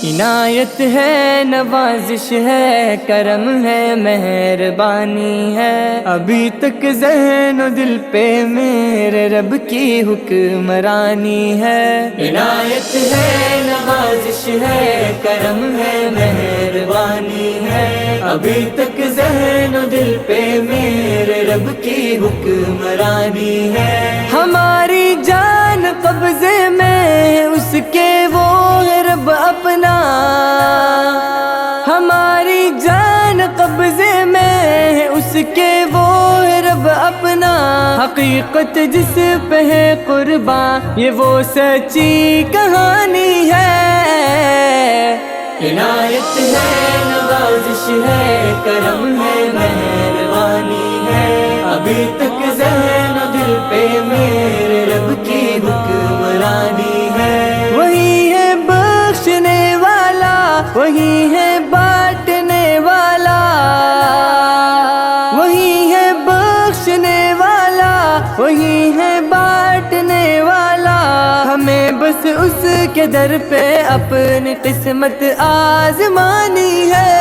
عنایت ہے، نوازش ہے، کرم ہے، مہربانی ہے، ابھی تک ذہن و دل پہ میرے رب کی حکمرانی ہے۔ عنایت ہے، نوازش ہے، کرم ہے، مہربانی ہے، ابھی تک ذہن و دل پہ میرے رب کی حکمرانی ہے۔ ہماری جان قبضے میں اس کے وہ ہے رب اپنا، ہماری جان قبضے میں اس کے وہ ہے رب اپنا، حقیقت جس پہ ہے قربان یہ وہ سچی کہانی ہے۔ عنایت ہے، نوازش ہے، کرم ہے، مہربانی ہے، ابھی تک ذہن و دل پہ میرے رب کی حکمرانی ہے۔ وہی ہے بخشنے والا، وہی ہے بانٹنے والا، وہی ہے بخشنے والا، وہی ہے بانٹنے والا، ہمیں بس اس کے در پہ اپنی قسمت آزمانی ہے۔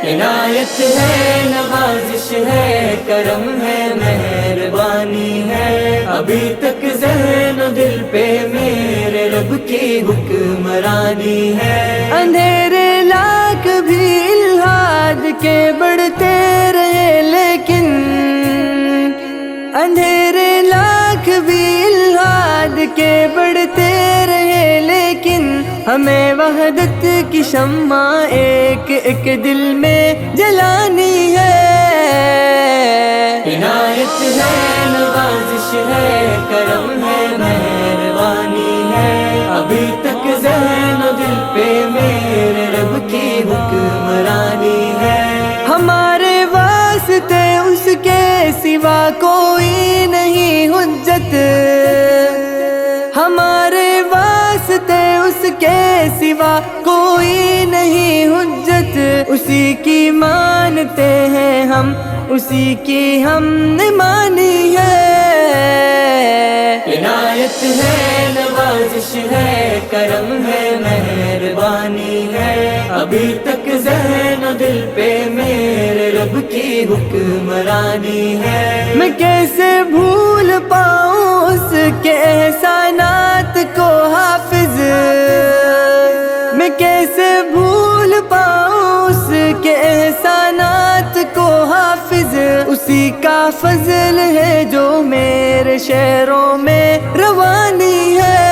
عنایت ہے، نوازش ہے، کرم ہے، مہربانی ہے، ابھی تک ذہن و دل پہ میرے رب کی حکمرانی ہے۔ اندھیرے لاکھ بھی الہاد کے بڑھتے رہے لیکن، اندھیرے لاکھ بھی الہاد کے بڑھتے رہے لیکن، ہمیں وحدت کی شمع ایک ایک دل میں جلانی ہے۔ عنایت ہے، نوازش ہے، کرم ہے، مہربانی ہے، ابھی تک ذہن و دل پہ میرے رب کی حکمرانی ہے۔ ہمارے واسطے اس کے سوا کوئی نہیں حجت، ہمارے واسطے اس کے سوا کوئی نہیں حجت، اسی کی مانتے ہیں ہم، اسی کی ہم نے مانی ہے۔ عنایت ہے، نوازش ہے، کرم ہے، مہربانی ہے، ابھی تک ذہن و دل پہ میرے رب کی حکمرانی ہے۔ میں کیسے بھول پاؤں اس کے احسانات کو حافظ، میں کیسے بھول پاؤں اس کے احسانات کو حافظ، اسی کا فضل ہے جو میرے شہروں میں روانی ہے۔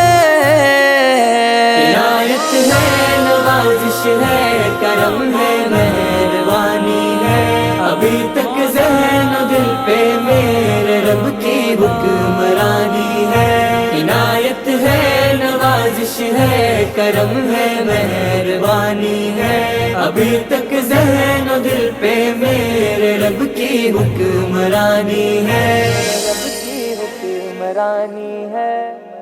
عنایت ہے، نوازش ہے، کرم ہے، مہربانی ہے، ابھی تک ذہن و دل پہ میرے رب کی حکمرانی ہے۔ عنایت ہے، نوازش ہے، کرم ہے، مہربانی ہے، ابھی تک ذہن و دل پہ میرے رب کی حکمرانی ہے، رب کی حکمرانی ہے۔